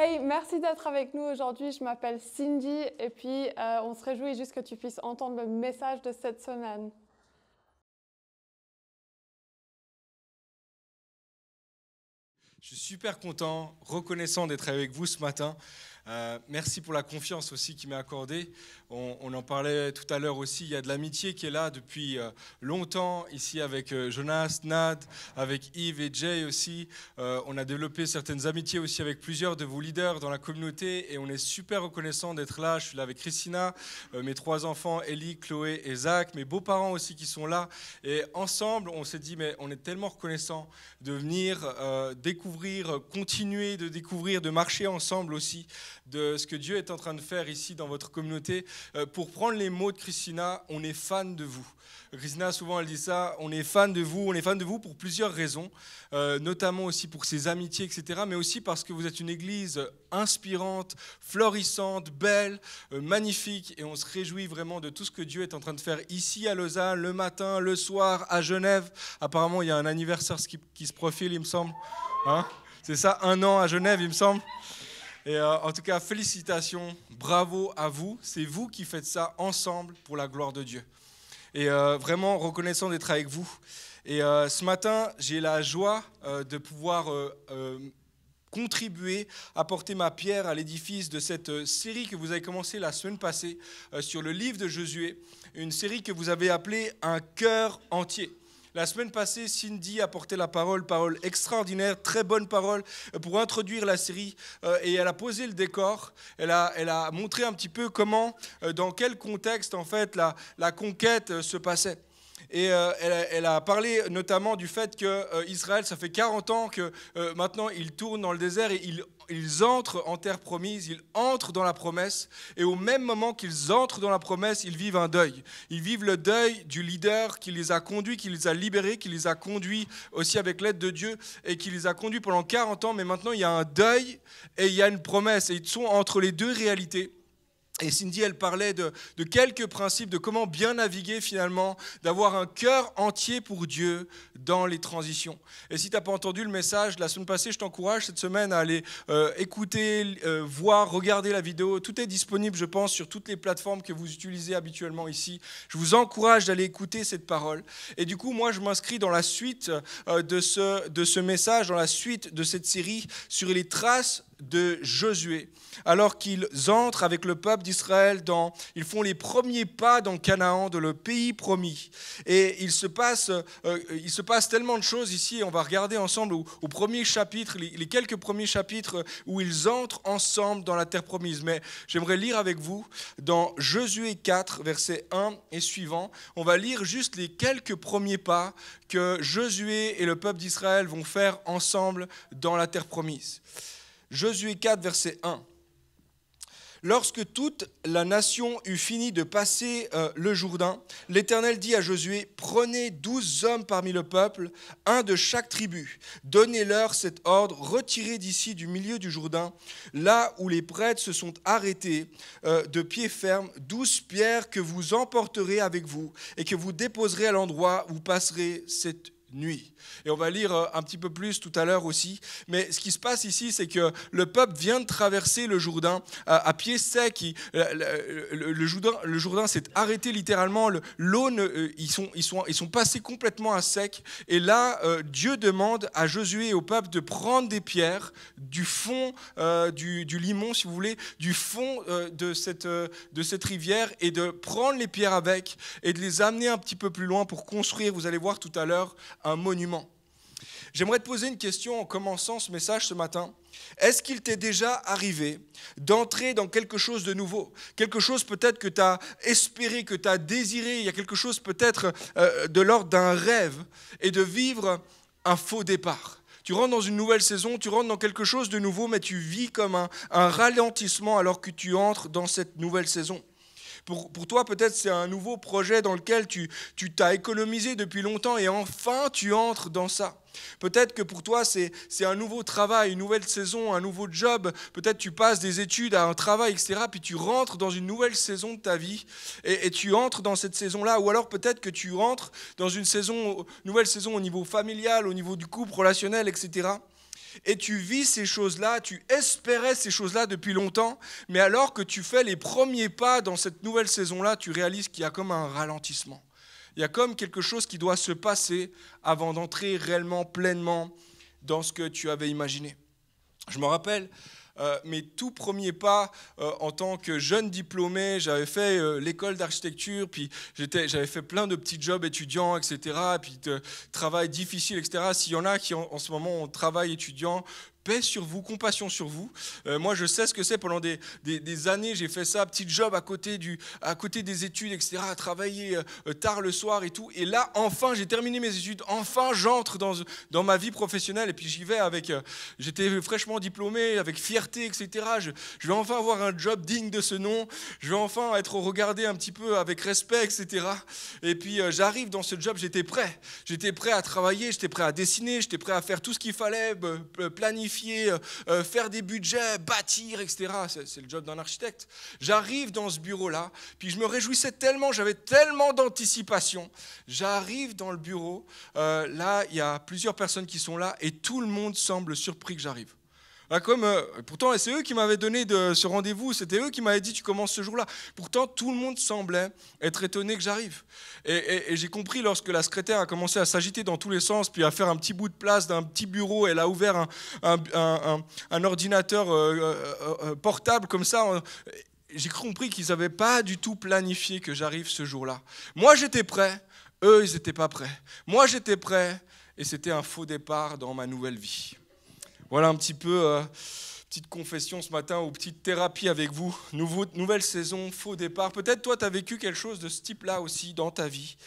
Hey, merci d'être avec nous aujourd'hui. Je m'appelle Cindy et puis on se réjouit juste que tu puisses entendre le message de cette semaine. Je suis super content, reconnaissant d'être avec vous ce matin. Merci pour la confiance aussi qui m'est accordée. On en parlait tout à l'heure aussi. Il y a de l'amitié qui est là depuis longtemps, ici avec Jonas, Nad, avec Yves et Jay aussi. On a développé certaines amitiés aussi avec plusieurs de vos leaders dans la communauté et on est super reconnaissant d'être là. Je suis là avec Christina, mes 3 enfants, Ellie, Chloé et Zach, mes beaux-parents aussi qui sont là. Et ensemble, on s'est dit, mais on est tellement reconnaissant de venir découvrir, continuer de découvrir, de marcher ensemble aussi de ce que Dieu est en train de faire ici dans votre communauté. Pour prendre les mots de Christina, on est fan de vous. Christina, souvent, elle dit ça, on est fan de vous pour plusieurs raisons, notamment aussi pour ses amitiés, etc., mais aussi parce que vous êtes une église inspirante, florissante, belle, magnifique, et on se réjouit vraiment de tout ce que Dieu est en train de faire ici à Lausanne, le matin, le soir, à Genève. Apparemment, il y a un anniversaire qui se profile, il me semble. Hein? C'est ça, 1 an à Genève, il me semble. Et en tout cas, félicitations, bravo à vous. C'est vous qui faites ça ensemble pour la gloire de Dieu. Et vraiment reconnaissant d'être avec vous. Et ce matin, j'ai la joie de pouvoir contribuer, apporter ma pierre à l'édifice de cette série que vous avez commencé la semaine passée sur le livre de Josué. Une série que vous avez appelée « Un cœur entier ». La semaine passée, Cindy a porté la parole extraordinaire, très bonne parole pour introduire la série et elle a posé le décor. Elle a montré un petit peu comment, dans quel contexte en fait la conquête se passait. Et elle a parlé notamment du fait que Israël, ça fait 40 ans que maintenant ils tournent dans le désert et ils entrent en terre promise, ils entrent dans la promesse. Et au même moment qu'ils entrent dans la promesse, ils vivent un deuil. Ils vivent le deuil du leader qui les a conduits, qui les a libérés, qui les a conduits aussi avec l'aide de Dieu et qui les a conduits pendant 40 ans. Mais maintenant, il y a un deuil et il y a une promesse. Et ils sont entre les deux réalités. Et Cindy, elle parlait de quelques principes, de comment bien naviguer finalement, d'avoir un cœur entier pour Dieu dans les transitions. Et si tu n'as pas entendu le message de la semaine passée, je t'encourage cette semaine à aller écouter, voir, regarder la vidéo. Tout est disponible, je pense, sur toutes les plateformes que vous utilisez habituellement ici. Je vous encourage d'aller écouter cette parole. Et du coup, moi, je m'inscris dans la suite de ce message, dans la suite de cette série sur les traces de Josué, alors qu'ils entrent avec le peuple d'Israël, ils font les premiers pas dans Canaan, dans le pays promis. Et il se passe tellement de choses ici, et on va regarder ensemble au premier chapitre, les quelques premiers chapitres où ils entrent ensemble dans la terre promise. Mais j'aimerais lire avec vous dans Josué 4, versets 1 et suivant. On va lire juste les quelques premiers pas que Josué et le peuple d'Israël vont faire ensemble dans la terre promise. Josué 4, verset 1. Lorsque toute la nation eut fini de passer le Jourdain, l'Éternel dit à Josué, « Prenez 12 hommes parmi le peuple, un de chaque tribu. Donnez-leur cet ordre, retirez d'ici du milieu du Jourdain, là où les prêtres se sont arrêtés de pied ferme, 12 pierres que vous emporterez avec vous et que vous déposerez à l'endroit où vous passerez cette nuit. » Et on va lire un petit peu plus tout à l'heure aussi. Mais ce qui se passe ici, c'est que le peuple vient de traverser le Jourdain à pied sec. Le Jourdain s'est arrêté littéralement. L'eau, ils sont passés complètement à sec. Et là, Dieu demande à Josué et au peuple de prendre des pierres du fond du Limon, si vous voulez, du fond de cette rivière et de prendre les pierres avec et de les amener un petit peu plus loin pour construire, vous allez voir tout à l'heure, un monument. J'aimerais te poser une question en commençant ce message ce matin. Est-ce qu'il t'est déjà arrivé d'entrer dans quelque chose de nouveau? Quelque chose peut-être que tu as espéré, que tu as désiré, il y a quelque chose peut-être de l'ordre d'un rêve et de vivre un faux départ. Tu rentres dans une nouvelle saison, tu rentres dans quelque chose de nouveau, mais tu vis comme un ralentissement alors que tu entres dans cette nouvelle saison. Pour toi, peut-être, c'est un nouveau projet dans lequel tu t'as économisé depuis longtemps et enfin, tu entres dans ça. Peut-être que pour toi, c'est un nouveau travail, une nouvelle saison, un nouveau job. Peut-être tu passes des études à un travail, etc. Puis tu rentres dans une nouvelle saison de ta vie et tu entres dans cette saison-là. Ou alors peut-être que tu rentres dans une nouvelle saison au niveau familial, au niveau du couple relationnel, etc. et tu vis ces choses-là, tu espérais ces choses-là depuis longtemps, mais alors que tu fais les premiers pas dans cette nouvelle saison-là, tu réalises qu'il y a comme un ralentissement. Il y a comme quelque chose qui doit se passer avant d'entrer réellement, pleinement dans ce que tu avais imaginé. Je me rappelle mes tout premiers pas en tant que jeune diplômé. J'avais fait l'école d'architecture, puis j'avais fait plein de petits jobs étudiants, etc. Puis travail difficile, etc. S'il y en a qui en ce moment ont travail étudiant, paix sur vous, compassion sur vous. Moi, je sais ce que c'est. Pendant des années, j'ai fait ça, petit job à côté des études, etc., à travailler tard le soir et tout. Et là, enfin, j'ai terminé mes études. Enfin, j'entre dans ma vie professionnelle. Et puis, j'y vais j'étais fraîchement diplômé, avec fierté, etc. Je vais enfin avoir un job digne de ce nom. Je vais enfin être regardé un petit peu avec respect, etc. Et puis, j'arrive dans ce job, j'étais prêt. J'étais prêt à travailler, j'étais prêt à dessiner, j'étais prêt à faire tout ce qu'il fallait, planifier, faire des budgets, bâtir, etc. C'est le job d'un architecte. J'arrive dans ce bureau-là, puis je me réjouissais tellement, j'avais tellement d'anticipation. J'arrive dans le bureau, là, il y a plusieurs personnes qui sont là, et tout le monde semble surpris que j'arrive. Là, pourtant, c'est eux qui m'avaient donné ce rendez-vous, c'était eux qui m'avaient dit tu commences ce jour-là. Pourtant, tout le monde semblait être étonné que j'arrive. Et j'ai compris lorsque la secrétaire a commencé à s'agiter dans tous les sens, puis à faire un petit bout de place d'un petit bureau, elle a ouvert un ordinateur portable comme ça. J'ai compris qu'ils n'avaient pas du tout planifié que j'arrive ce jour-là. Moi, j'étais prêt, eux, ils n'étaient pas prêts. Moi, j'étais prêt, et c'était un faux départ dans ma nouvelle vie. Voilà un petit peu, petite confession ce matin ou petite thérapie avec vous. Nouvelle saison, faux départ. Peut-être toi, tu as vécu quelque chose de ce type-là aussi dans ta vie.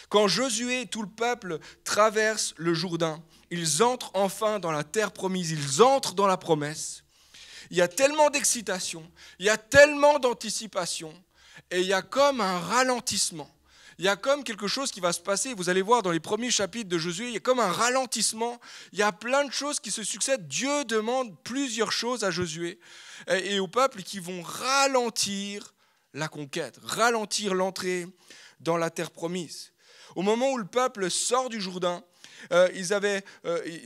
Quand Josué et tout le peuple traversent le Jourdain, ils entrent enfin dans la terre promise, ils entrent dans la promesse. Il y a tellement d'excitation, il y a tellement d'anticipation, et il y a comme un ralentissement. Il y a comme quelque chose qui va se passer, vous allez voir dans les premiers chapitres de Josué, il y a comme un ralentissement, il y a plein de choses qui se succèdent. Dieu demande plusieurs choses à Josué et au peuple qui vont ralentir la conquête, ralentir l'entrée dans la terre promise. Au moment où le peuple sort du Jourdain,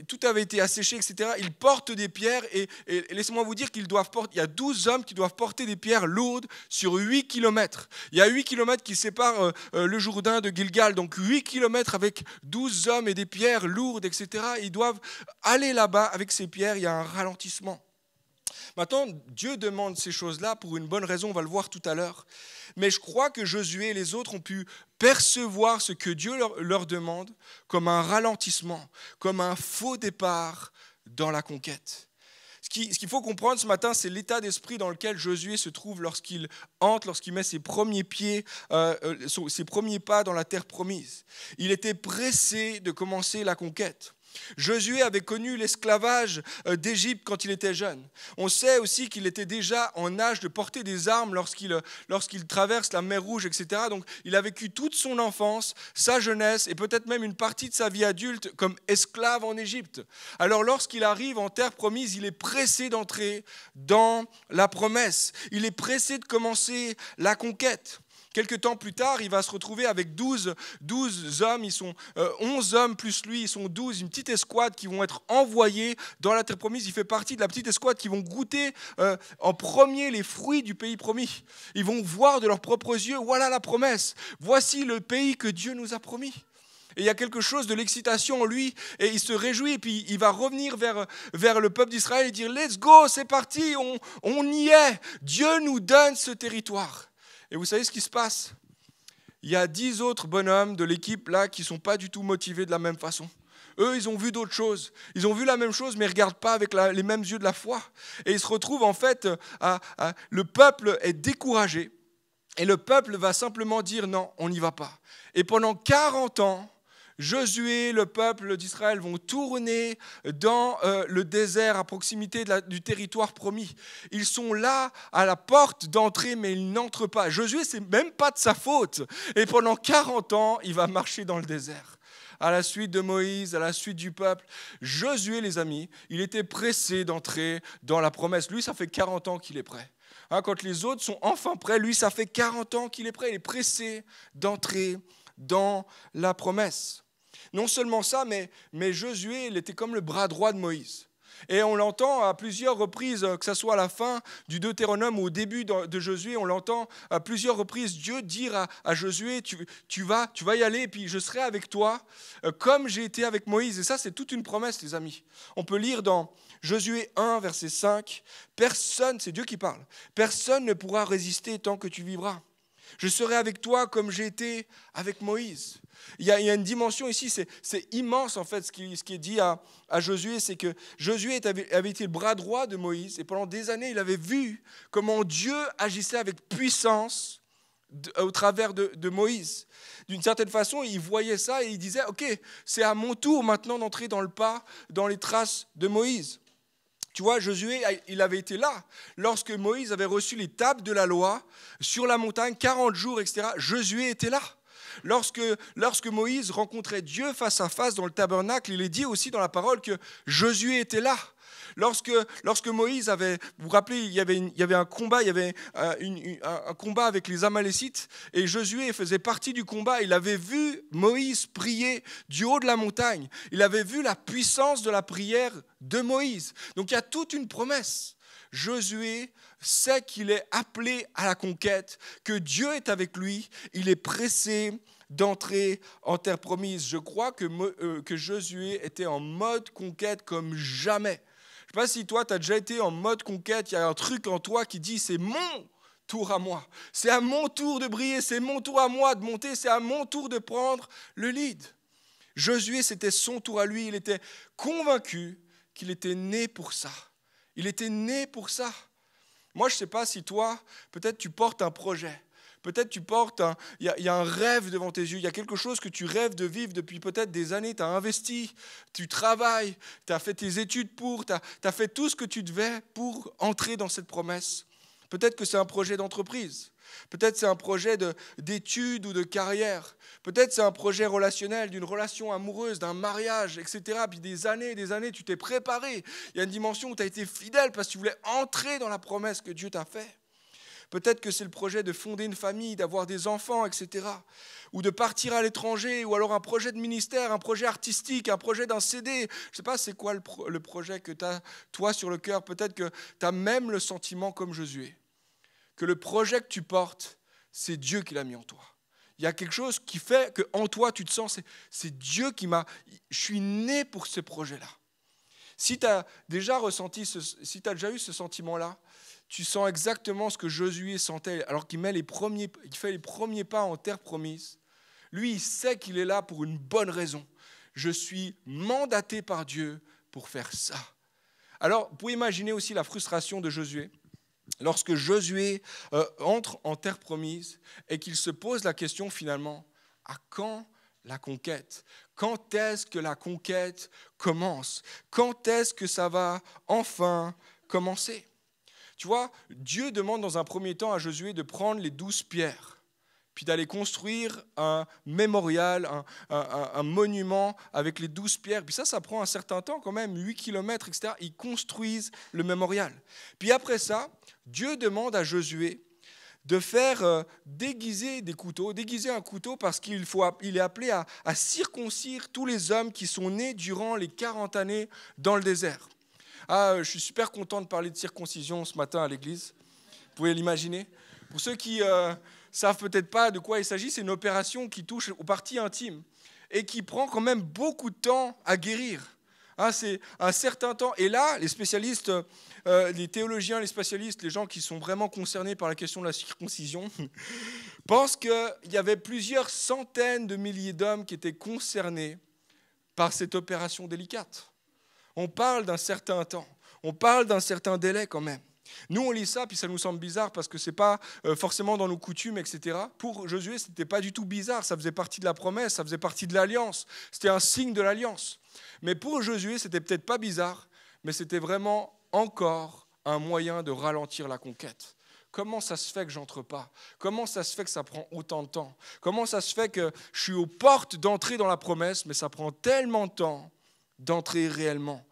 tout avait été asséché, etc. Ils portent des pierres et laissez-moi vous dire il y a 12 hommes qui doivent porter des pierres lourdes sur 8 kilomètres. Il y a 8 kilomètres qui séparent le Jourdain de Gilgal, donc 8 kilomètres avec 12 hommes et des pierres lourdes, etc. Ils doivent aller là-bas avec ces pierres, il y a un ralentissement. Maintenant, Dieu demande ces choses-là pour une bonne raison, on va le voir tout à l'heure. Mais je crois que Josué et les autres ont pu percevoir ce que Dieu leur demande comme un ralentissement, comme un faux départ dans la conquête. Ce qu'il faut comprendre ce matin, c'est l'état d'esprit dans lequel Josué se trouve lorsqu'il entre, lorsqu'il met ses premiers pas dans la terre promise. Il était pressé de commencer la conquête. Josué avait connu l'esclavage d'Égypte quand il était jeune. On sait aussi qu'il était déjà en âge de porter des armes lorsqu'il traverse la mer Rouge, etc. Donc il a vécu toute son enfance, sa jeunesse et peut-être même une partie de sa vie adulte comme esclave en Égypte. Alors lorsqu'il arrive en terre promise, il est pressé d'entrer dans la promesse. Il est pressé de commencer la conquête. Quelque temps plus tard, il va se retrouver avec 12 hommes, ils sont 11 hommes plus lui, ils sont 12, une petite escouade qui vont être envoyés dans la terre promise. Il fait partie de la petite escouade qui vont goûter en premier les fruits du pays promis. Ils vont voir de leurs propres yeux, voilà la promesse, voici le pays que Dieu nous a promis. Et il y a quelque chose de l'excitation en lui, et il se réjouit, et puis il va revenir vers le peuple d'Israël et dire « Let's go, c'est parti, on y est, Dieu nous donne ce territoire ». Et vous savez ce qui se passe? Il y a 10 autres bonhommes de l'équipe là qui ne sont pas du tout motivés de la même façon. Eux, ils ont vu d'autres choses. Ils ont vu la même chose, mais ils ne regardent pas avec les mêmes yeux de la foi. Et ils se retrouvent en fait, le peuple est découragé. Et le peuple va simplement dire non, on n'y va pas. Et pendant 40 ans, Josué, le peuple d'Israël vont tourner dans le désert à proximité du territoire promis. Ils sont là à la porte d'entrée, mais ils n'entrent pas. Josué, c'est même pas de sa faute. Et pendant 40 ans, il va marcher dans le désert. À la suite de Moïse, à la suite du peuple. Josué, les amis, il était pressé d'entrer dans la promesse. Lui, ça fait 40 ans qu'il est prêt. Quand les autres sont enfin prêts, lui, ça fait 40 ans qu'il est prêt. Il est pressé d'entrer dans la promesse. Non seulement ça, mais Josué, il était comme le bras droit de Moïse. Et on l'entend à plusieurs reprises, que ce soit à la fin du Deutéronome ou au début de Josué, on l'entend à plusieurs reprises, Dieu dire à Josué, tu vas y aller et puis je serai avec toi comme j'ai été avec Moïse. Et ça, c'est toute une promesse, les amis. On peut lire dans Josué 1, verset 5, personne, c'est Dieu qui parle, personne ne pourra résister tant que tu vivras. Je serai avec toi comme j'ai été avec Moïse. Il y a une dimension ici, c'est immense en fait ce qui est dit à Josué, c'est que Josué avait été le bras droit de Moïse et pendant des années, il avait vu comment Dieu agissait avec puissance au travers de Moïse. D'une certaine façon, il voyait ça et il disait, ok, c'est à mon tour maintenant d'entrer dans le pas, dans les traces de Moïse. Tu vois, Josué, il avait été là. Lorsque Moïse avait reçu les tables de la loi sur la montagne, 40 jours, etc., Josué était là. Lorsque Moïse rencontrait Dieu face à face dans le tabernacle, il est dit aussi dans la parole que Josué était là. Lorsque Moïse avait, vous vous rappelez, il y avait un combat, il y avait un combat avec les Amalécites et Josué faisait partie du combat. Il avait vu Moïse prier du haut de la montagne. Il avait vu la puissance de la prière de Moïse. Donc il y a toute une promesse. Josué sait qu'il est appelé à la conquête, que Dieu est avec lui. Il est pressé d'entrer en terre promise. Je crois que Josué était en mode conquête comme jamais. Je ne sais pas si toi, tu as déjà été en mode conquête, il y a un truc en toi qui dit, c'est mon tour à moi, c'est à mon tour de briller, c'est mon tour à moi de monter, c'est à mon tour de prendre le lead. Josué, c'était son tour à lui, il était convaincu qu'il était né pour ça. Il était né pour ça. Moi, je ne sais pas si toi, peut-être tu portes un projet. Peut-être il y a un rêve devant tes yeux, il y a quelque chose que tu rêves de vivre depuis peut-être des années, tu as investi, tu travailles, tu as fait tes études tu as fait tout ce que tu devais pour entrer dans cette promesse. Peut-être que c'est un projet d'entreprise, peut-être c'est un projet d'études ou de carrière, peut-être c'est un projet relationnel, d'une relation amoureuse, d'un mariage, etc. Puis des années, tu t'es préparé. Il y a une dimension où tu as été fidèle parce que tu voulais entrer dans la promesse que Dieu t'a faite. Peut-être que c'est le projet de fonder une famille, d'avoir des enfants, etc. Ou de partir à l'étranger, ou alors un projet de ministère, un projet artistique, un projet d'un CD. Je ne sais pas c'est quoi le projet que tu as, toi, sur le cœur. Peut-être que tu as même le sentiment comme Josué, que le projet que tu portes, c'est Dieu qui l'a mis en toi. Il y a quelque chose qui fait qu'en toi, tu te sens, c'est Dieu qui m'a... Je suis né pour ce projet-là. Si tu as déjà déjà eu ce sentiment-là, tu sens exactement ce que Josué sentait alors qu'il fait les premiers pas en terre promise. Lui, il sait qu'il est là pour une bonne raison. Je suis mandaté par Dieu pour faire ça. Alors, vous pouvez imaginer aussi la frustration de Josué. Lorsque Josué entre en terre promise et qu'il se pose la question finalement, à quand la conquête? Quand est-ce que la conquête commence? Quand est-ce que ça va enfin commencer? Tu vois, Dieu demande dans un premier temps à Josué de prendre les 12 pierres, puis d'aller construire un mémorial, un monument avec les 12 pierres. Puis ça prend un certain temps quand même, 8 kilomètres, etc. Ils construisent le mémorial. Puis après ça, Dieu demande à Josué de faire déguiser un couteau parce qu'il est appelé à circoncire tous les hommes qui sont nés durant les 40 années dans le désert. Je suis super content de parler de circoncision ce matin à l'église. Vous pouvez l'imaginer. Pour ceux qui savent peut-être pas de quoi il s'agit, c'est une opération qui touche aux parties intimes et qui prend quand même beaucoup de temps à guérir. C'est un certain temps. Et là, les spécialistes, les théologiens, les spécialistes, les gens qui sont vraiment concernés par la question de la circoncision, pensent qu'il y avait plusieurs centaines de milliers d'hommes qui étaient concernés par cette opération délicate. On parle d'un certain temps, on parle d'un certain délai quand même. Nous, on lit ça, puis ça nous semble bizarre parce que ce n'est pas forcément dans nos coutumes, etc. Pour Josué, ce n'était pas du tout bizarre, ça faisait partie de la promesse, ça faisait partie de l'alliance, c'était un signe de l'alliance. Mais pour Josué, ce n'était peut-être pas bizarre, mais c'était vraiment encore un moyen de ralentir la conquête. Comment ça se fait que j'entre pas? Comment ça se fait que ça prend autant de temps? Comment ça se fait que je suis aux portes d'entrer dans la promesse, mais ça prend tellement de temps d'entrer réellement?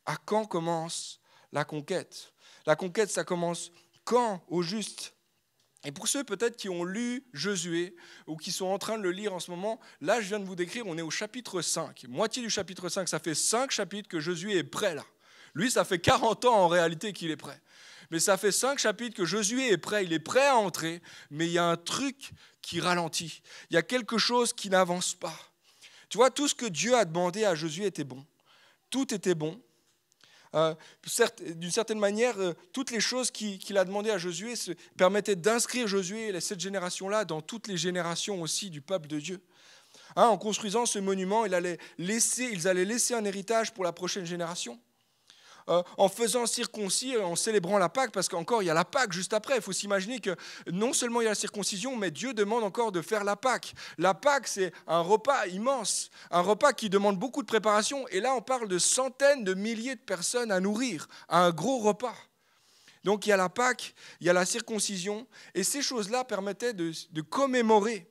À quand commence la conquête? La conquête, ça commence quand, au juste? Et pour ceux peut-être qui ont lu Josué ou qui sont en train de le lire en ce moment, là, je viens de vous décrire, on est au chapitre 5. Moitié du chapitre 5, ça fait 5 chapitres que Josué est prêt là. Lui, ça fait 40 ans en réalité qu'il est prêt. Mais ça fait 5 chapitres que Josué est prêt, il est prêt à entrer, mais il y a un truc qui ralentit. Il y a quelque chose qui n'avance pas. Tu vois, tout ce que Dieu a demandé à Josué était bon. Tout était bon. D'une certaine manière, toutes les choses qu'il a demandé à Josué permettaient d'inscrire Josué et cette génération-là dans toutes les générations aussi du peuple de Dieu. En construisant ce monument, ils allaient laisser un héritage pour la prochaine génération. En faisant circoncis, en célébrant la Pâque, parce qu'encore il y a la Pâque juste après. Il faut s'imaginer que non seulement il y a la circoncision, mais Dieu demande encore de faire la Pâque. La Pâque, c'est un repas immense, un repas qui demande beaucoup de préparation. Et là, on parle de centaines de milliers de personnes à nourrir, un gros repas. Donc il y a la Pâque, il y a la circoncision, et ces choses-là permettaient de commémorer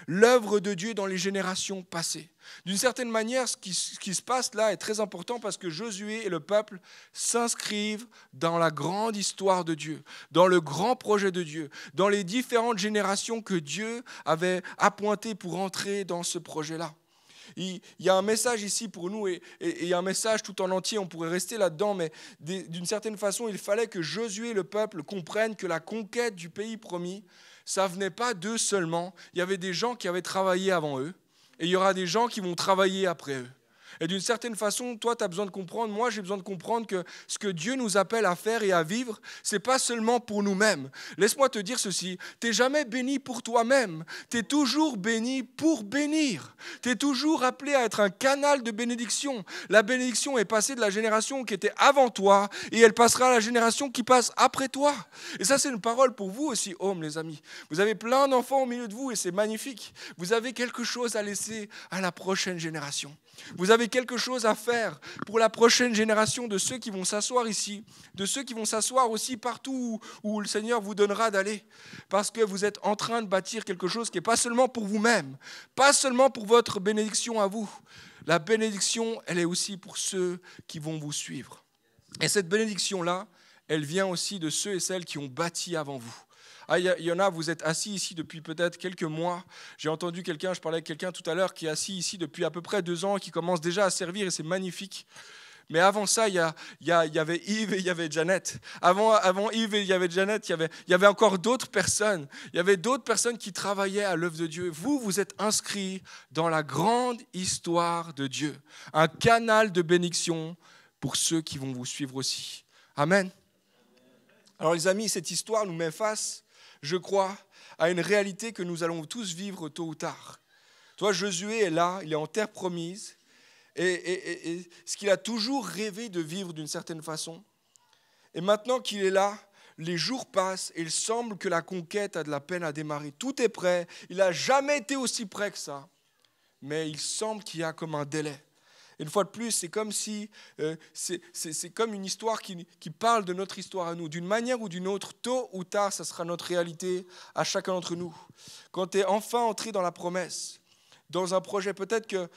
l'œuvre de Dieu dans les générations passées. D'une certaine manière, ce qui se passe là est très important parce que Josué et le peuple s'inscrivent dans la grande histoire de Dieu, dans le grand projet de Dieu, dans les différentes générations que Dieu avait appointées pour entrer dans ce projet-là. Il y a un message ici pour nous et il y a un message tout en entier, on pourrait rester là-dedans, mais d'une certaine façon, il fallait que Josué et le peuple comprennent que la conquête du pays promis, ça ne venait pas d'eux seulement. Il y avait des gens qui avaient travaillé avant eux et il y aura des gens qui vont travailler après eux. Et d'une certaine façon, toi, tu as besoin de comprendre, moi, j'ai besoin de comprendre que ce que Dieu nous appelle à faire et à vivre, ce n'est pas seulement pour nous-mêmes. Laisse-moi te dire ceci, tu n'es jamais béni pour toi-même, tu es toujours béni pour bénir. Tu es toujours appelé à être un canal de bénédiction. La bénédiction est passée de la génération qui était avant toi et elle passera à la génération qui passe après toi. Et ça, c'est une parole pour vous aussi, Home, les amis. Vous avez plein d'enfants au milieu de vous et c'est magnifique. Vous avez quelque chose à laisser à la prochaine génération. Vous avez quelque chose à faire pour la prochaine génération de ceux qui vont s'asseoir ici, de ceux qui vont s'asseoir aussi partout où le Seigneur vous donnera d'aller. Parce que vous êtes en train de bâtir quelque chose qui n'est pas seulement pour vous-même, pas seulement pour votre bénédiction à vous. La bénédiction, elle est aussi pour ceux qui vont vous suivre. Et cette bénédiction-là, elle vient aussi de ceux et celles qui ont bâti avant vous. Il y en a, vous êtes assis ici depuis peut-être quelques mois. J'ai entendu je parlais avec quelqu'un tout à l'heure qui est assis ici depuis à peu près 2 ans, qui commence déjà à servir et c'est magnifique. Mais avant ça, il y avait Yves et il y avait Janet. Avant Yves et il y avait Janet, il y avait encore d'autres personnes. Il y avait d'autres personnes qui travaillaient à l'œuvre de Dieu. Vous êtes inscrits dans la grande histoire de Dieu. Un canal de bénédiction pour ceux qui vont vous suivre aussi. Amen. Alors les amis, cette histoire nous met face, je crois, à une réalité que nous allons tous vivre tôt ou tard. Toi, Josué est là, il est en terre promise, et ce qu'il a toujours rêvé de vivre d'une certaine façon. Et maintenant qu'il est là, les jours passent et il semble que la conquête a de la peine à démarrer. Tout est prêt, il n'a jamais été aussi près que ça, mais il semble qu'il y a comme un délai. Une fois de plus, c'est comme si c'est comme une histoire qui parle de notre histoire à nous. D'une manière ou d'une autre, tôt ou tard, ça sera notre réalité à chacun d'entre nous. Quand tu es enfin entré dans la promesse, dans un projet, peut-être que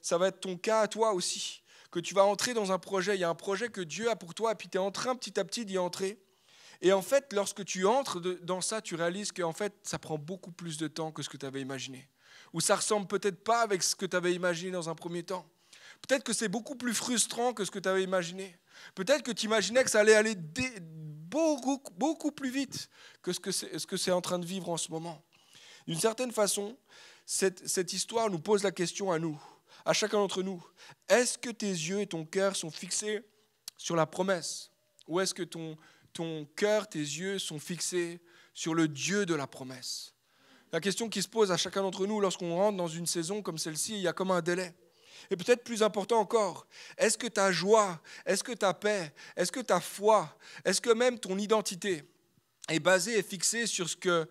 ça va être ton cas à toi aussi, que tu vas entrer dans un projet, il y a un projet que Dieu a pour toi, et puis tu es en train petit à petit d'y entrer. Et en fait, lorsque tu entres dans ça, tu réalises que en fait, ça prend beaucoup plus de temps que ce que tu avais imaginé. Ou ça ne ressemble peut-être pas avec ce que tu avais imaginé dans un premier temps. Peut-être que c'est beaucoup plus frustrant que ce que tu avais imaginé. Peut-être que tu imaginais que ça allait aller beaucoup plus vite que ce que c'est en train de vivre en ce moment. D'une certaine façon, cette histoire nous pose la question à nous, à chacun d'entre nous. Est-ce que tes yeux et ton cœur sont fixés sur la promesse? Ou est-ce que ton cœur, tes yeux sont fixés sur le Dieu de la promesse? La question qui se pose à chacun d'entre nous lorsqu'on rentre dans une saison comme celle-ci, il y a comme un délai. Et peut-être plus important encore, est-ce que ta joie, est-ce que ta paix, est-ce que ta foi, est-ce que même ton identité est basée et fixée sur ce que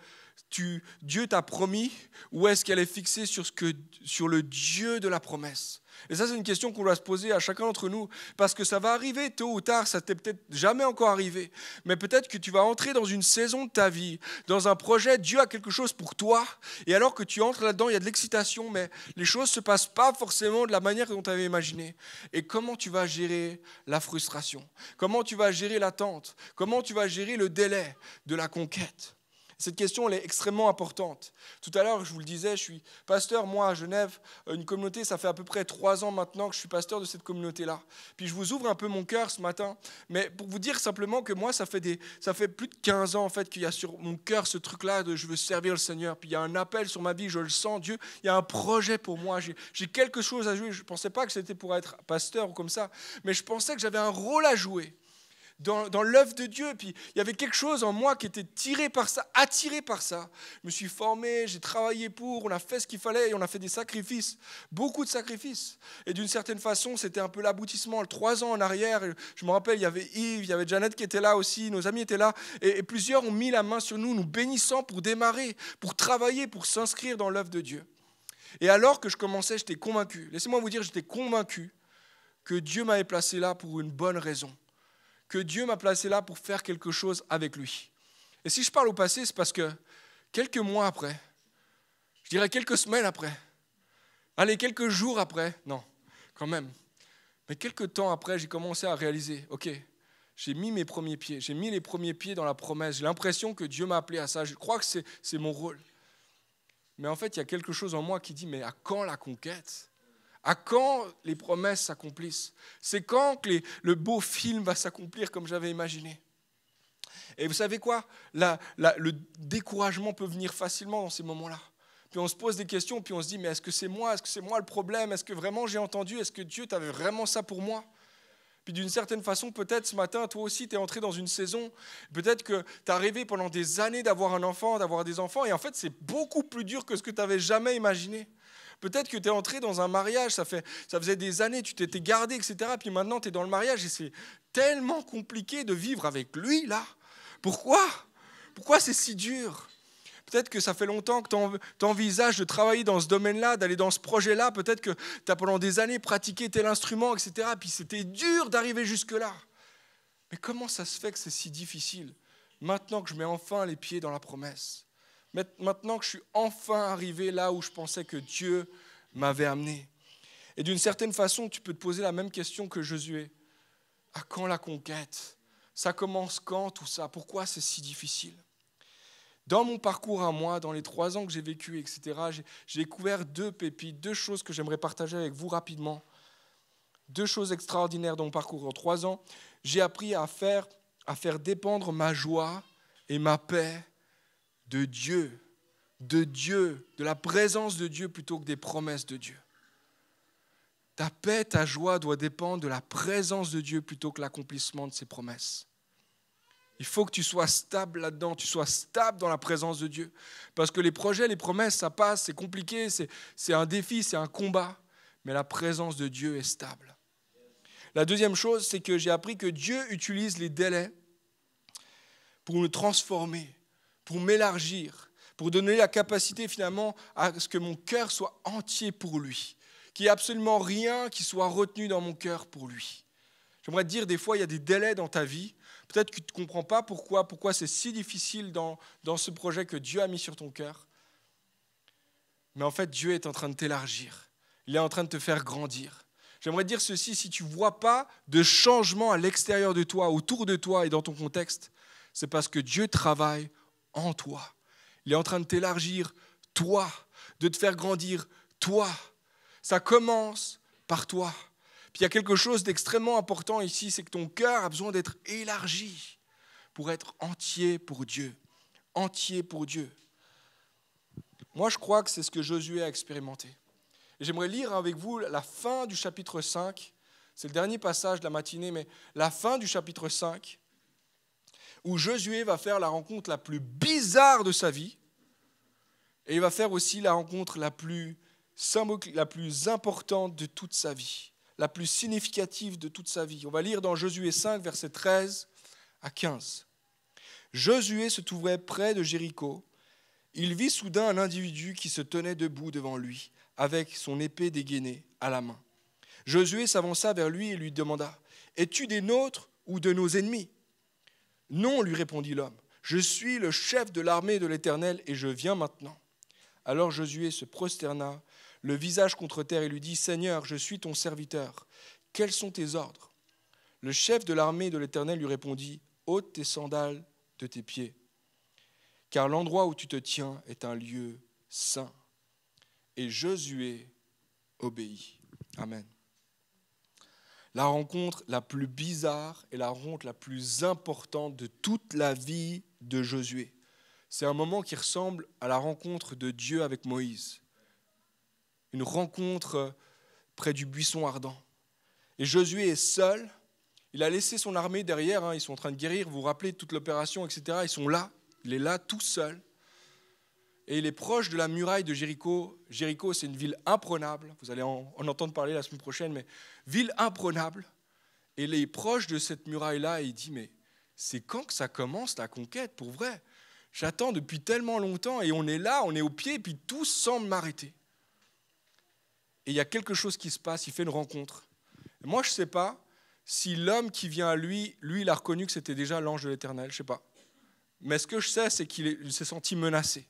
Dieu t'a promis, ou est-ce qu'elle est fixée sur le Dieu de la promesse? Et ça, c'est une question qu'on doit se poser à chacun d'entre nous, parce que ça va arriver tôt ou tard, ça t'est peut-être jamais encore arrivé, mais peut-être que tu vas entrer dans une saison de ta vie, dans un projet, Dieu a quelque chose pour toi, et alors que tu entres là-dedans, il y a de l'excitation, mais les choses ne se passent pas forcément de la manière dont tu avais imaginé. Et comment tu vas gérer la frustration? Comment tu vas gérer l'attente? Comment tu vas gérer le délai de la conquête? Cette question, elle est extrêmement importante. Tout à l'heure, je vous le disais, je suis pasteur, moi, à Genève, une communauté, ça fait à peu près 3 ans maintenant que je suis pasteur de cette communauté-là. Puis je vous ouvre un peu mon cœur ce matin, mais pour vous dire simplement que moi, ça fait plus de 15 ans en fait qu'il y a sur mon cœur ce truc-là de je veux servir le Seigneur. Puis il y a un appel sur ma vie, je le sens, Dieu, il y a un projet pour moi, j'ai quelque chose à jouer. Je ne pensais pas que c'était pour être pasteur ou comme ça, mais je pensais que j'avais un rôle à jouer dans l'œuvre de Dieu. Puis il y avait quelque chose en moi qui était tiré par ça, attiré par ça. Je me suis formé, j'ai travaillé on a fait ce qu'il fallait et on a fait des sacrifices, beaucoup de sacrifices. Et d'une certaine façon, c'était un peu l'aboutissement. 3 ans en arrière, je me rappelle, il y avait Yves, il y avait Janet qui était là aussi, nos amis étaient là, et plusieurs ont mis la main sur nous, nous bénissant pour démarrer, pour travailler, pour s'inscrire dans l'œuvre de Dieu. Et alors que je commençais, j'étais convaincu, laissez-moi vous dire, j'étais convaincu que Dieu m'avait placé là pour une bonne raison. Que Dieu m'a placé là pour faire quelque chose avec lui. Et si je parle au passé, c'est parce que quelques mois après, je dirais quelques semaines après, allez, quelques jours après, non, quand même, mais quelques temps après, j'ai commencé à réaliser, ok, j'ai mis mes premiers pieds, j'ai mis les premiers pieds dans la promesse, j'ai l'impression que Dieu m'a appelé à ça, je crois que c'est mon rôle. Mais en fait, il y a quelque chose en moi qui dit, mais à quand la conquête ? À quand les promesses s'accomplissent? C'est quand que le beau film va s'accomplir comme j'avais imaginé? Et vous savez quoi? Le découragement peut venir facilement dans ces moments-là. Puis on se pose des questions, puis on se dit, mais est-ce que c'est moi? Est-ce que c'est moi le problème? Est-ce que vraiment j'ai entendu? Est-ce que Dieu t'avait vraiment ça pour moi? Puis d'une certaine façon, peut-être ce matin, toi aussi, tu es entré dans une saison, peut-être que tu as rêvé pendant des années d'avoir un enfant, d'avoir des enfants, et en fait, c'est beaucoup plus dur que ce que tu n'avais jamais imaginé. Peut-être que tu es entré dans un mariage, ça faisait des années, tu t'étais gardé, etc. Puis maintenant, tu es dans le mariage et c'est tellement compliqué de vivre avec lui, là. Pourquoi? Pourquoi c'est si dur? Peut-être que ça fait longtemps que tu envisages de travailler dans ce domaine-là, d'aller dans ce projet-là. Peut-être que tu as pendant des années pratiqué tel instrument, etc. Puis c'était dur d'arriver jusque-là. Mais comment ça se fait que c'est si difficile maintenant que je mets enfin les pieds dans la promesse? Maintenant que je suis enfin arrivé là où je pensais que Dieu m'avait amené. Et d'une certaine façon, tu peux te poser la même question que Josué. À quand la conquête? Ça commence quand tout ça? Pourquoi c'est si difficile? Dans mon parcours à moi, dans les 3 ans que j'ai vécu, etc., j'ai découvert 2 pépites, 2 choses que j'aimerais partager avec vous rapidement. 2 choses extraordinaires dans mon parcours. En 3 ans, j'ai appris à faire dépendre ma joie et ma paix de Dieu, de la présence de Dieu plutôt que des promesses de Dieu. Ta paix, ta joie doit dépendre de la présence de Dieu plutôt que l'accomplissement de ses promesses. Il faut que tu sois stable là-dedans, tu sois stable dans la présence de Dieu. Parce que les projets, les promesses, ça passe, c'est compliqué, c'est un défi, c'est un combat. Mais la présence de Dieu est stable. La deuxième chose, c'est que j'ai appris que Dieu utilise les délais pour nous transformer, pour m'élargir, pour donner la capacité finalement à ce que mon cœur soit entier pour lui, qu'il n'y ait absolument rien qui soit retenu dans mon cœur pour lui. J'aimerais te dire, des fois, il y a des délais dans ta vie. Peut-être que tu ne comprends pas pourquoi c'est si difficile dans ce projet que Dieu a mis sur ton cœur. Mais en fait, Dieu est en train de t'élargir. Il est en train de te faire grandir. J'aimerais te dire ceci, si tu ne vois pas de changement à l'extérieur de toi, autour de toi et dans ton contexte, c'est parce que Dieu travaille en toi. Il est en train de t'élargir, toi, de te faire grandir, toi. Ça commence par toi. Puis il y a quelque chose d'extrêmement important ici, c'est que ton cœur a besoin d'être élargi pour être entier pour Dieu. Entier pour Dieu. Moi, je crois que c'est ce que Josué a expérimenté. Et j'aimerais lire avec vous la fin du chapitre 5. C'est le dernier passage de la matinée, mais la fin du chapitre 5, où Josué va faire la rencontre la plus bizarre de sa vie, et il va faire aussi la rencontre la plus importante de toute sa vie, la plus significative de toute sa vie. On va lire dans Josué 5, versets 13 à 15. Josué se trouvait près de Jéricho. Il vit soudain un individu qui se tenait debout devant lui, avec son épée dégainée à la main. Josué s'avança vers lui et lui demanda : « Es-tu des nôtres ou de nos ennemis ? » « Non, lui répondit l'homme, je suis le chef de l'armée de l'Éternel et je viens maintenant. » Alors Josué se prosterna, le visage contre terre, et lui dit : « Seigneur, je suis ton serviteur. Quels sont tes ordres ? » Le chef de l'armée de l'Éternel lui répondit : « Ôte tes sandales de tes pieds, car l'endroit où tu te tiens est un lieu saint. » Et Josué obéit. Amen. La rencontre la plus bizarre et la rencontre la plus importante de toute la vie de Josué. C'est un moment qui ressemble à la rencontre de Dieu avec Moïse. Une rencontre près du buisson ardent. Et Josué est seul. Il a laissé son armée derrière. Ils sont en train de guérir. Vous vous rappelez toute l'opération, etc. Ils sont là. Il est là tout seul. Et il est proche de la muraille de Jéricho. Jéricho, c'est une ville imprenable. Vous allez en entendre parler la semaine prochaine, mais ville imprenable. Et il est proche de cette muraille-là et il dit, mais c'est quand que ça commence la conquête, pour vrai? J'attends depuis tellement longtemps et on est là, on est au pied, et puis tout semble m'arrêter. Et il y a quelque chose qui se passe, il fait une rencontre. Et moi, je ne sais pas si l'homme qui vient à lui, il a reconnu que c'était déjà l'ange de l'Éternel, je ne sais pas. Mais ce que je sais, c'est qu'il s'est senti menacé.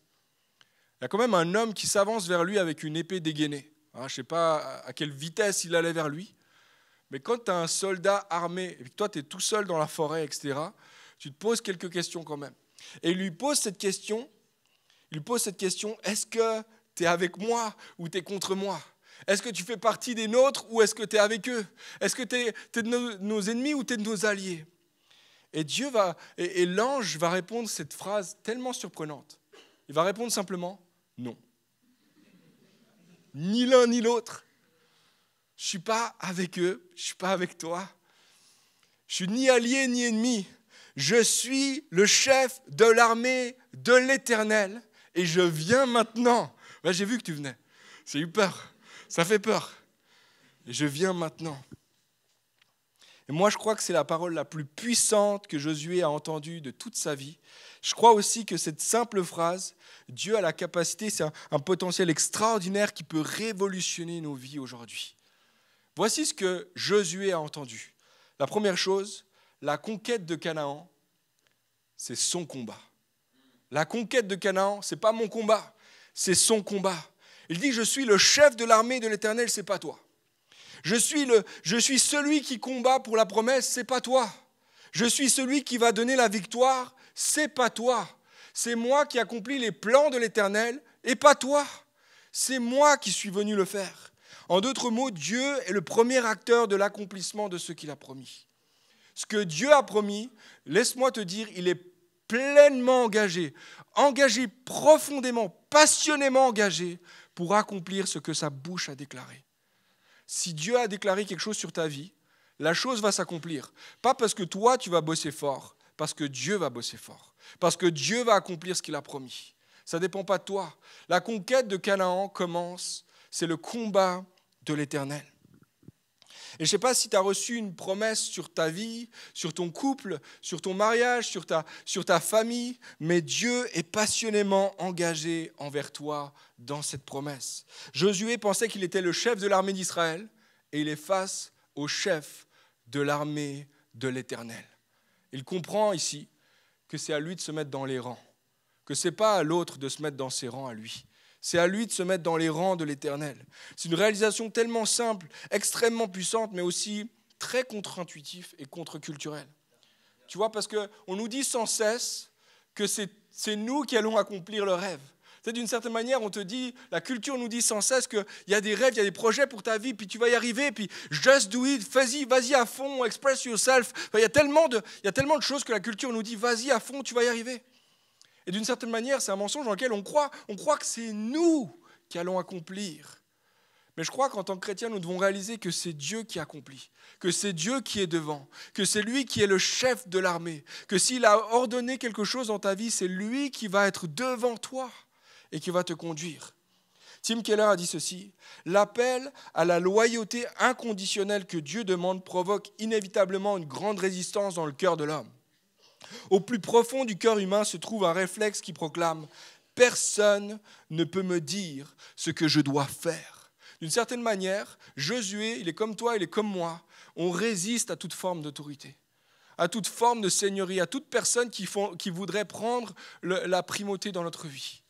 Il y a quand même un homme qui s'avance vers lui avec une épée dégainée. Je ne sais pas à quelle vitesse il allait vers lui, mais quand tu as un soldat armé et que toi tu es tout seul dans la forêt, etc., tu te poses quelques questions quand même. Et il lui pose cette question, est-ce que tu es avec moi ou tu es contre moi? Est-ce que tu fais partie des nôtres ou est-ce que tu es avec eux? Est-ce que tu es de nos ennemis ou tu es de nos alliés? Et l'ange va répondre cette phrase tellement surprenante. Il va répondre simplement non. Ni l'un ni l'autre. Je ne suis pas avec eux, je ne suis pas avec toi. Je suis ni allié ni ennemi. Je suis le chef de l'armée de l'Éternel et je viens maintenant. Là, j'ai vu que tu venais. J'ai eu peur. Ça fait peur. Et je viens maintenant. Et moi, je crois que c'est la parole la plus puissante que Josué a entendue de toute sa vie. Je crois aussi que cette simple phrase, Dieu a la capacité, c'est un potentiel extraordinaire qui peut révolutionner nos vies aujourd'hui. Voici ce que Josué a entendu. La première chose, la conquête de Canaan, c'est son combat. La conquête de Canaan, ce n'est pas mon combat, c'est son combat. Il dit, je suis le chef de l'armée de l'Éternel, ce n'est pas toi. Je suis celui qui combat pour la promesse, ce n'est pas toi. Je suis celui qui va donner la victoire, c'est pas toi. C'est moi qui accomplis les plans de l'Éternel et pas toi. C'est moi qui suis venu le faire. En d'autres mots, Dieu est le premier acteur de l'accomplissement de ce qu'il a promis. Ce que Dieu a promis, laisse-moi te dire, il est pleinement engagé profondément, passionnément engagé pour accomplir ce que sa bouche a déclaré. Si Dieu a déclaré quelque chose sur ta vie, la chose va s'accomplir. Pas parce que toi, tu vas bosser fort, parce que Dieu va bosser fort. Parce que Dieu va accomplir ce qu'il a promis. Ça ne dépend pas de toi. La conquête de Canaan commence, c'est le combat de l'Éternel. Et je ne sais pas si tu as reçu une promesse sur ta vie, sur ton couple, sur ton mariage, sur ta famille, mais Dieu est passionnément engagé envers toi dans cette promesse. Josué pensait qu'il était le chef de l'armée d'Israël et il est face au chef de l'armée de l'Éternel. Il comprend ici que c'est à lui de se mettre dans les rangs, que ce n'est pas à l'autre de se mettre dans ses rangs à lui. C'est à lui de se mettre dans les rangs de l'Éternel. C'est une réalisation tellement simple, extrêmement puissante, mais aussi très contre-intuitive et contre-culturelle. Tu vois, parce qu'on nous dit sans cesse que c'est nous qui allons accomplir le rêve. C'est d'une certaine manière, on te dit, la culture nous dit sans cesse qu'il y a des rêves, il y a des projets pour ta vie, puis tu vas y arriver, puis just do it, vas-y à fond, express yourself. Enfin, il y a tellement de choses que la culture nous dit, vas-y à fond, tu vas y arriver. Et d'une certaine manière, c'est un mensonge dans lequel on croit que c'est nous qui allons accomplir. Mais je crois qu'en tant que chrétiens, nous devons réaliser que c'est Dieu qui accomplit, que c'est Dieu qui est devant, que c'est lui qui est le chef de l'armée, que s'il a ordonné quelque chose dans ta vie, c'est lui qui va être devant toi et qui va te conduire. Tim Keller a dit ceci, « L'appel à la loyauté inconditionnelle que Dieu demande provoque inévitablement une grande résistance dans le cœur de l'homme. Au plus profond du cœur humain se trouve un réflexe qui proclame « Personne ne peut me dire ce que je dois faire ». D'une certaine manière, Josué, il est comme toi, il est comme moi. On résiste à toute forme d'autorité, à toute forme de seigneurie, à toute personne qui voudrait prendre la primauté dans notre vie.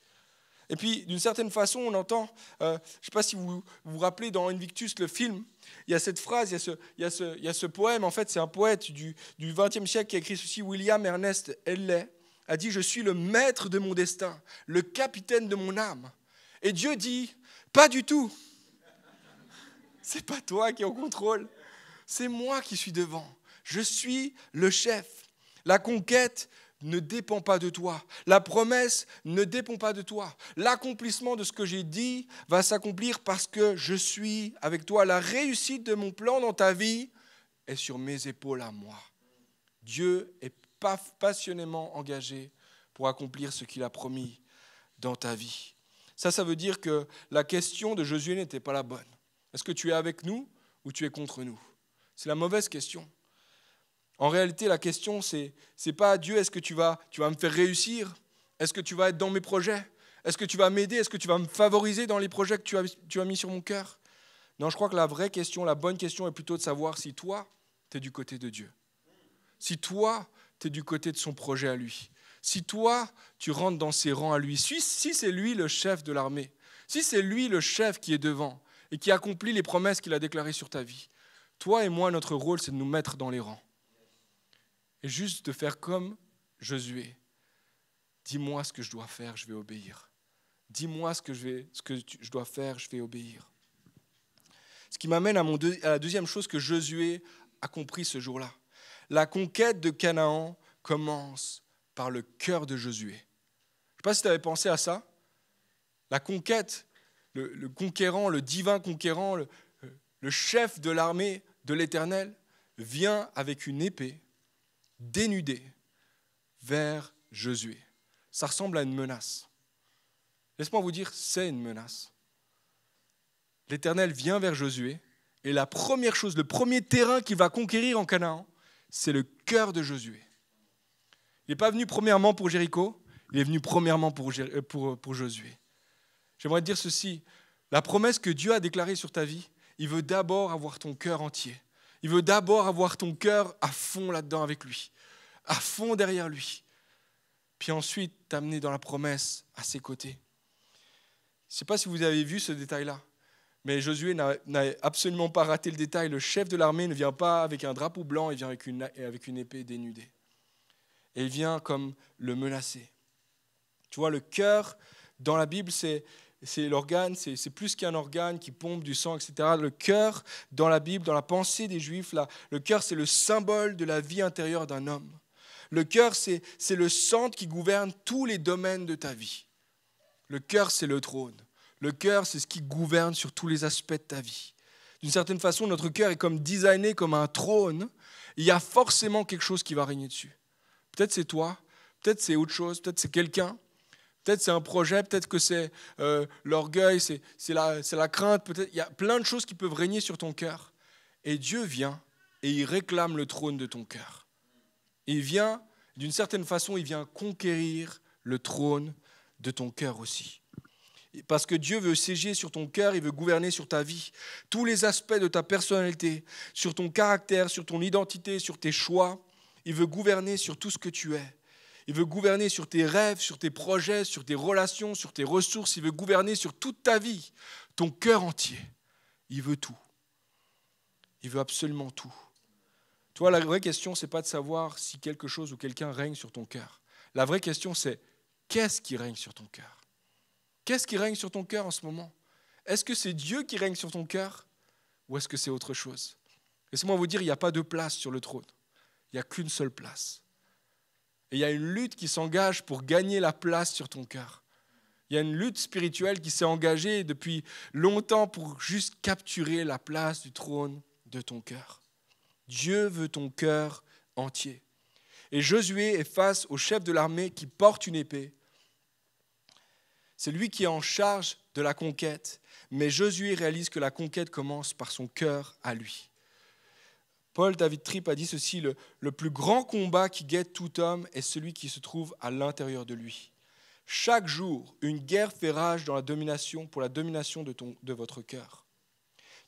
Et puis, d'une certaine façon, on entend, je ne sais pas si vous vous rappelez dans Invictus, le film, il y a cette phrase, il y a ce poème, en fait, c'est un poète du XXe siècle qui a écrit ceci, William Ernest Henley, a dit « Je suis le maître de mon destin, le capitaine de mon âme ». Et Dieu dit « Pas du tout. C'est pas toi qui es au contrôle, c'est moi qui suis devant. Je suis le chef. La conquête ne dépend pas de toi. La promesse ne dépend pas de toi. L'accomplissement de ce que j'ai dit va s'accomplir parce que je suis avec toi. La réussite de mon plan dans ta vie est sur mes épaules à moi. Dieu est passionnément engagé pour accomplir ce qu'il a promis dans ta vie. Ça veut dire que la question de Josué n'était pas la bonne. Est-ce que tu es avec nous ou tu es contre nous? C'est la mauvaise question. En réalité, la question, c'est pas Dieu, est-ce que tu vas me faire réussir? Est-ce que tu vas être dans mes projets? Est-ce que tu vas m'aider? Est-ce que tu vas me favoriser dans les projets que tu as mis sur mon cœur? Non, je crois que la vraie question, la bonne question est plutôt de savoir si toi, tu es du côté de Dieu. Si toi, tu es du côté de son projet à lui. Si toi, tu rentres dans ses rangs à lui. Si c'est lui le chef de l'armée. Si c'est lui le chef qui est devant et qui accomplit les promesses qu'il a déclarées sur ta vie. Toi et moi, notre rôle, c'est de nous mettre dans les rangs. Et juste de faire comme Josué. Dis-moi ce que je dois faire, je vais obéir. Dis-moi ce que je dois faire, je vais obéir. Ce qui m'amène à la deuxième chose que Josué a compris ce jour-là. La conquête de Canaan commence par le cœur de Josué. Je ne sais pas si tu avais pensé à ça. La conquête, le conquérant, le divin conquérant, le chef de l'armée de l'Éternel vient avec une épée dénudée vers Josué. Ça ressemble à une menace. Laisse-moi vous dire, c'est une menace. L'Éternel vient vers Josué et la première chose, le premier terrain qu'il va conquérir en Canaan, c'est le cœur de Josué. Il n'est pas venu premièrement pour Jéricho, il est venu premièrement pour Josué. J'aimerais te dire ceci, la promesse que Dieu a déclarée sur ta vie, il veut d'abord avoir ton cœur entier. Il veut d'abord avoir ton cœur à fond là-dedans avec lui, à fond derrière lui. Puis ensuite, t'amener dans la promesse à ses côtés. Je ne sais pas si vous avez vu ce détail-là, mais Josué n'a absolument pas raté le détail. Le chef de l'armée ne vient pas avec un drapeau blanc, il vient avec une épée dénudée. Et il vient comme le menacer. Tu vois, le cœur, dans la Bible, c'est l'organe, c'est plus qu'un organe qui pompe du sang, etc. Le cœur, dans la Bible, dans la pensée des Juifs, là, le cœur, c'est le symbole de la vie intérieure d'un homme. Le cœur, c'est le centre qui gouverne tous les domaines de ta vie. Le cœur, c'est le trône. Le cœur, c'est ce qui gouverne sur tous les aspects de ta vie. D'une certaine façon, notre cœur est comme designé comme un trône. Il y a forcément quelque chose qui va régner dessus. Peut-être c'est toi, peut-être c'est autre chose, peut-être c'est quelqu'un, peut-être c'est un projet, peut-être que c'est l'orgueil, c'est la crainte. Peut-être il y a plein de choses qui peuvent régner sur ton cœur. Et Dieu vient et il réclame le trône de ton cœur. Il vient, d'une certaine façon, il vient conquérir le trône de ton cœur aussi. Parce que Dieu veut siéger sur ton cœur, il veut gouverner sur ta vie. Tous les aspects de ta personnalité, sur ton caractère, sur ton identité, sur tes choix, il veut gouverner sur tout ce que tu es. Il veut gouverner sur tes rêves, sur tes projets, sur tes relations, sur tes ressources. Il veut gouverner sur toute ta vie, ton cœur entier. Il veut tout. Il veut absolument tout. Toi, la vraie question, ce n'est pas de savoir si quelque chose ou quelqu'un règne sur ton cœur. La vraie question, c'est qu'est-ce qui règne sur ton cœur? Qu'est-ce qui règne sur ton cœur en ce moment? Est-ce que c'est Dieu qui règne sur ton cœur ou est-ce que c'est autre chose? Laissez-moi vous dire, il n'y a pas de place sur le trône. Il n'y a qu'une seule place. Et il y a une lutte qui s'engage pour gagner la place sur ton cœur. Il y a une lutte spirituelle qui s'est engagée depuis longtemps pour juste capturer la place du trône de ton cœur. Dieu veut ton cœur entier. Et Josué est face au chef de l'armée qui porte une épée. C'est lui qui est en charge de la conquête, mais Josué réalise que la conquête commence par son cœur à lui. Paul David Tripp a dit ceci, le plus grand combat qui guette tout homme est celui qui se trouve à l'intérieur de lui. Chaque jour, une guerre fait rage pour la domination de votre cœur.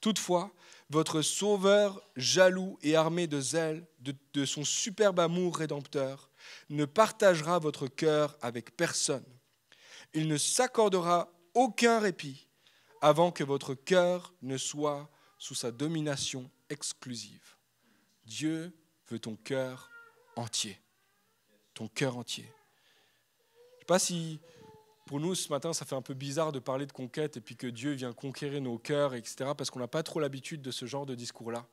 Toutefois, votre Sauveur, jaloux et armé de zèle, de son superbe amour rédempteur, ne partagera votre cœur avec personne. Il ne s'accordera aucun répit avant que votre cœur ne soit sous sa domination exclusive. Dieu veut ton cœur entier. Ton cœur entier. sais pas si pour nous ce matin ça fait un peu bizarre de parler de conquête et puis que Dieu vient conquérir nos cœurs, etc. Parce qu'on n'a pas trop l'habitude de ce genre de discours-là.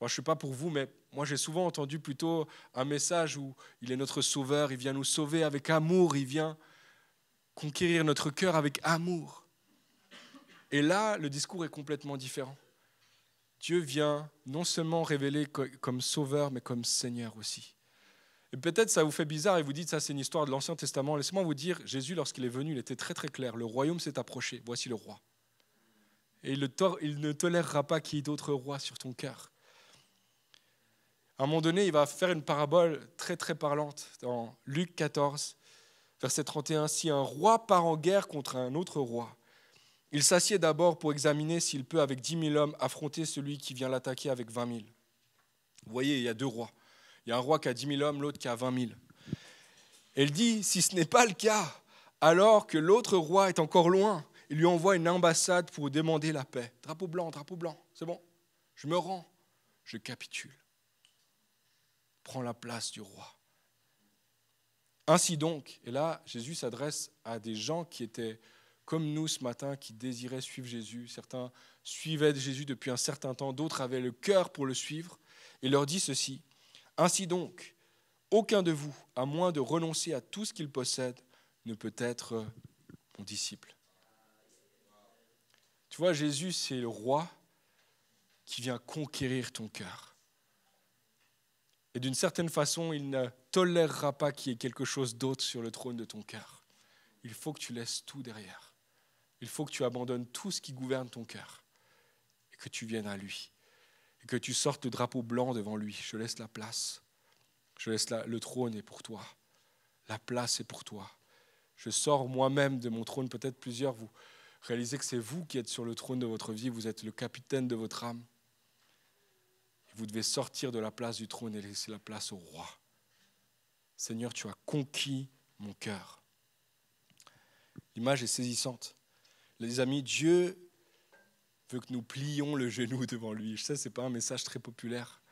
Moi, je ne sais pas pour vous, mais moi j'ai souvent entendu plutôt un message où il est notre sauveur, il vient nous sauver avec amour, il vient conquérir notre cœur avec amour. Et là, le discours est complètement différent. Dieu vient non seulement révéler comme sauveur, mais comme Seigneur aussi. Et peut-être ça vous fait bizarre et vous dites, ça c'est une histoire de l'Ancien Testament. Laissez-moi vous dire, Jésus, lorsqu'il est venu, il était très très clair. Le royaume s'est approché, voici le roi. Et il ne tolérera pas qu'il y ait d'autres rois sur ton cœur. À un moment donné, il va faire une parabole très très parlante dans Luc 14, verset 31. Si un roi part en guerre contre un autre roi, il s'assied d'abord pour examiner s'il peut, avec 10 000 hommes, affronter celui qui vient l'attaquer avec 20 000. Vous voyez, il y a deux rois. Il y a un roi qui a 10 000 hommes, l'autre qui a 20 000. Et il dit, si ce n'est pas le cas, alors que l'autre roi est encore loin, il lui envoie une ambassade pour demander la paix. Drapeau blanc, c'est bon, je me rends, je capitule. Prends la place du roi. Ainsi donc, et là, Jésus s'adresse à des gens qui étaient comme nous ce matin, qui désiraient suivre Jésus. Certains suivaient Jésus depuis un certain temps, d'autres avaient le cœur pour le suivre. Il leur dit ceci, « Ainsi donc, aucun de vous, à moins de renoncer à tout ce qu'il possède, ne peut être mon disciple. » Tu vois, Jésus, c'est le roi qui vient conquérir ton cœur. Et d'une certaine façon, il ne tolérera pas qu'il y ait quelque chose d'autre sur le trône de ton cœur. Il faut que tu laisses tout derrière. Il faut que tu abandonnes tout ce qui gouverne ton cœur et que tu viennes à lui. Et que tu sortes le drapeau blanc devant lui. Je laisse la place. Je laisse le trône est pour toi. La place est pour toi. Je sors moi-même de mon trône. Peut-être plusieurs, vous réalisez que c'est vous qui êtes sur le trône de votre vie. Vous êtes le capitaine de votre âme. Et vous devez sortir de la place du trône et laisser la place au roi. Seigneur, tu as conquis mon cœur. L'image est saisissante. Les amis, Dieu veut que nous plions le genou devant lui. Je sais, ce n'est pas un message très populaire.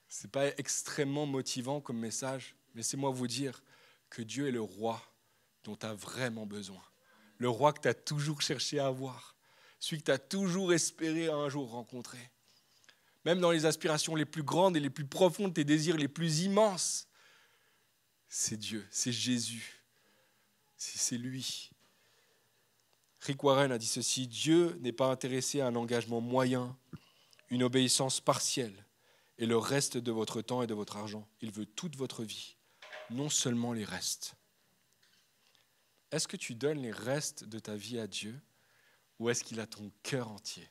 Ce n'est pas extrêmement motivant comme message. Mais laissez-moi vous dire que Dieu est le roi dont tu as vraiment besoin. Le roi que tu as toujours cherché à avoir. Celui que tu as toujours espéré un jour rencontrer. Même dans les aspirations les plus grandes et les plus profondes, tes désirs les plus immenses, c'est Dieu, c'est Jésus. C'est lui. Rick Warren a dit ceci, Dieu n'est pas intéressé à un engagement moyen, une obéissance partielle et le reste de votre temps et de votre argent. Il veut toute votre vie, non seulement les restes. Est-ce que tu donnes les restes de ta vie à Dieu ou est-ce qu'il a ton cœur entier?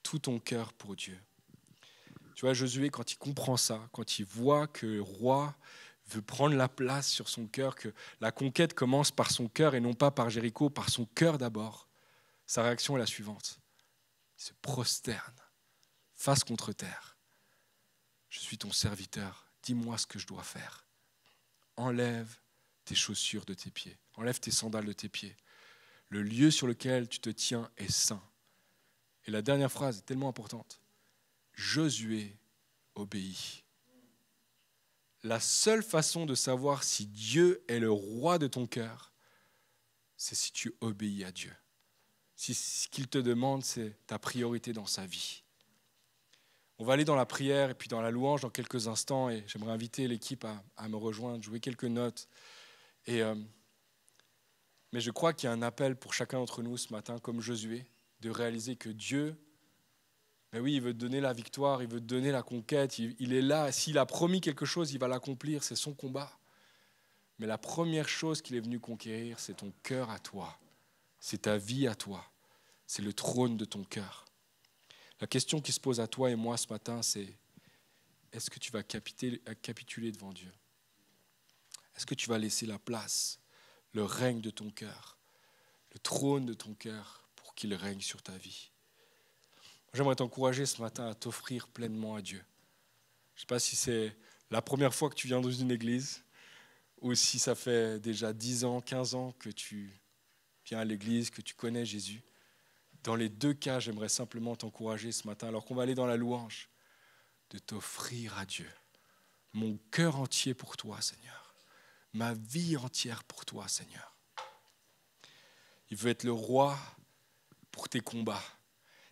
Tout ton cœur pour Dieu. Tu vois, Josué, quand il comprend ça, quand il voit que le roi veut prendre la place sur son cœur, que la conquête commence par son cœur et non pas par Jéricho, par son cœur d'abord. Sa réaction est la suivante. Il se prosterne, face contre terre. Je suis ton serviteur, dis-moi ce que je dois faire. Enlève tes chaussures de tes pieds, enlève tes sandales de tes pieds. Le lieu sur lequel tu te tiens est saint. Et la dernière phrase est tellement importante. Josué obéit. La seule façon de savoir si Dieu est le roi de ton cœur, c'est si tu obéis à Dieu. Si ce qu'il te demande, c'est ta priorité dans sa vie. On va aller dans la prière et puis dans la louange dans quelques instants et j'aimerais inviter l'équipe à me rejoindre, jouer quelques notes. Mais je crois qu'il y a un appel pour chacun d'entre nous ce matin, comme Josué, de réaliser que Dieu, mais oui, il veut te donner la victoire, il veut te donner la conquête, il est là. S'il a promis quelque chose, il va l'accomplir, c'est son combat. Mais la première chose qu'il est venu conquérir, c'est ton cœur à toi. C'est ta vie à toi. C'est le trône de ton cœur. La question qui se pose à toi et moi ce matin, c'est est-ce que tu vas capituler devant Dieu? Est-ce que tu vas laisser la place, le règne de ton cœur, le trône de ton cœur pour qu'il règne sur ta vie? J'aimerais t'encourager ce matin à t'offrir pleinement à Dieu. Je ne sais pas si c'est la première fois que tu viens dans une église ou si ça fait déjà 10 ans, 15 ans que tu viens à l'église, que tu connais Jésus. Dans les deux cas, j'aimerais simplement t'encourager ce matin, alors qu'on va aller dans la louange, de t'offrir à Dieu. Mon cœur entier pour toi, Seigneur. ma vie entière pour toi, Seigneur. Il veut être le roi pour tes combats.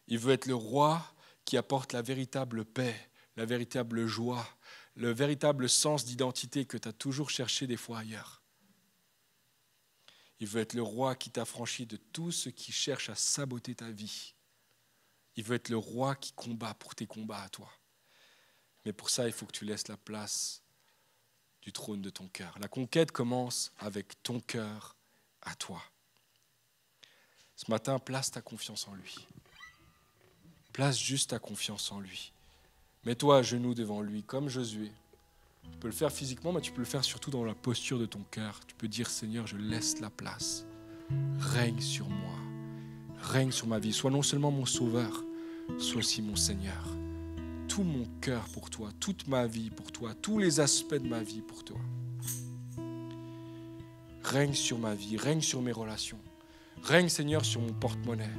Il veut être le roi qui apporte la véritable paix, la véritable joie, le véritable sens d'identité que tu as toujours cherché des fois ailleurs. Il veut être le roi qui t'affranchit de tout ce qui cherche à saboter ta vie. Il veut être le roi qui combat pour tes combats à toi. Mais pour ça, il faut que tu laisses la place du trône de ton cœur. La conquête commence avec ton cœur à toi. Ce matin, place ta confiance en lui. Place juste ta confiance en lui. Mets-toi à genoux devant lui, comme Josué. Tu peux le faire physiquement, mais tu peux le faire surtout dans la posture de ton cœur. Tu peux dire, Seigneur, je laisse la place. Règne sur moi. Règne sur ma vie. Sois non seulement mon sauveur, sois aussi mon Seigneur. Tout mon cœur pour toi, toute ma vie pour toi, tous les aspects de ma vie pour toi. Règne sur ma vie, règne sur mes relations. Règne, Seigneur, sur mon porte-monnaie.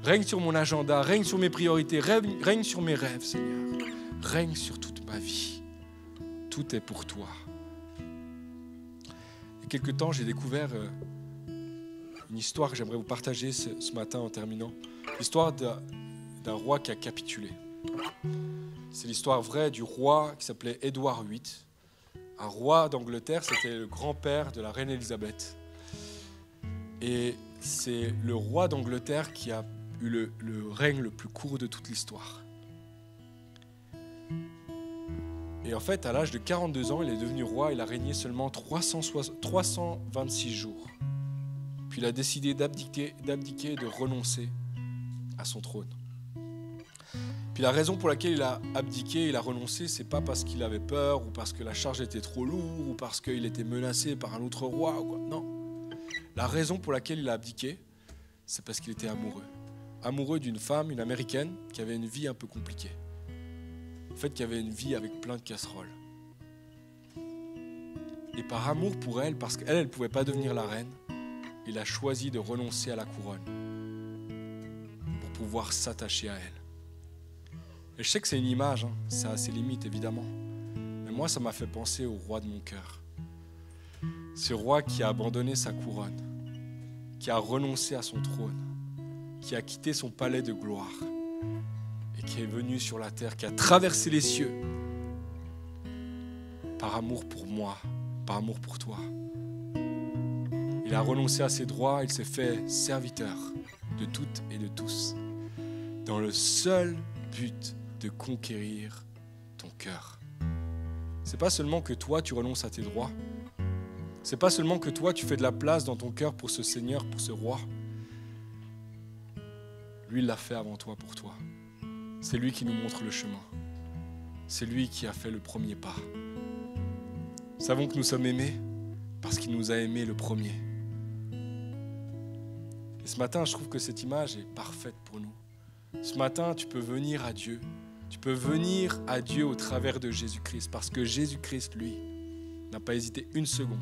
Règne sur mon agenda, règne sur mes priorités, règne sur mes rêves, Seigneur. Règne sur toute ma vie. Tout est pour toi. Il y a quelque temps, j'ai découvert une histoire que j'aimerais vous partager ce matin en terminant. L'histoire d'un roi qui a capitulé. C'est l'histoire vraie du roi qui s'appelait Édouard VIII. Un roi d'Angleterre, c'était le grand-père de la reine Élisabeth. Et c'est le roi d'Angleterre qui a eu le règne le plus court de toute l'histoire. Et en fait, à l'âge de 42 ans, il est devenu roi. Il a régné seulement 326 jours. Puis il a décidé d'abdiquer et de renoncer à son trône. Puis la raison pour laquelle il a abdiqué, il a renoncé, c'est pas parce qu'il avait peur ou parce que la charge était trop lourde ou parce qu'il était menacé par un autre roi ou quoi. Non. La raison pour laquelle il a abdiqué, c'est parce qu'il était amoureux. Amoureux d'une femme, une américaine, qui avait une vie un peu compliquée. En fait, qui avait une vie avec plein de casseroles. Et par amour pour elle, parce qu'elle, elle ne pouvait pas devenir la reine, il a choisi de renoncer à la couronne pour pouvoir s'attacher à elle. Et je sais que c'est une image, hein, ça a ses limites évidemment. Mais moi, ça m'a fait penser au roi de mon cœur. Ce roi qui a abandonné sa couronne, qui a renoncé à son trône, qui a quitté son palais de gloire et qui est venu sur la terre, qui a traversé les cieux par amour pour moi, par amour pour toi. Il a renoncé à ses droits, il s'est fait serviteur de toutes et de tous, dans le seul but de conquérir ton cœur. C'est pas seulement que toi tu renonces à tes droits, c'est pas seulement que toi tu fais de la place dans ton cœur pour ce Seigneur, pour ce roi. Lui, il l'a fait avant toi pour toi. C'est lui qui nous montre le chemin. C'est lui qui a fait le premier pas. Nous savons que nous sommes aimés parce qu'il nous a aimés le premier. Et ce matin, je trouve que cette image est parfaite pour nous. Ce matin, tu peux venir à Dieu. Tu peux venir à Dieu au travers de Jésus-Christ parce que Jésus-Christ, lui, n'a pas hésité une seconde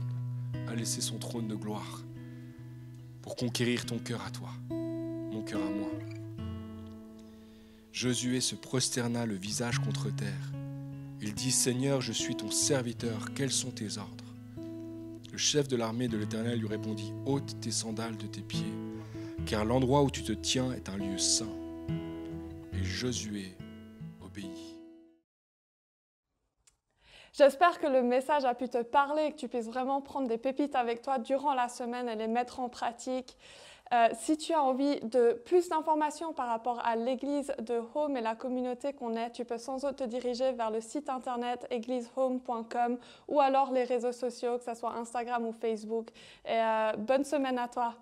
à laisser son trône de gloire pour conquérir ton cœur à toi, mon cœur à moi. Josué se prosterna le visage contre terre. Il dit, Seigneur, je suis ton serviteur, quels sont tes ordres? Le chef de l'armée de l'Éternel lui répondit, ôte tes sandales de tes pieds, car l'endroit où tu te tiens est un lieu saint. Et Josué obéit. J'espère que le message a pu te parler et que tu puisses vraiment prendre des pépites avec toi durant la semaine et les mettre en pratique. Si tu as envie de plus d'informations par rapport à l'église de Home et la communauté qu'on est, tu peux sans doute te diriger vers le site internet églisehome.com ou alors les réseaux sociaux, que ce soit Instagram ou Facebook. Et bonne semaine à toi.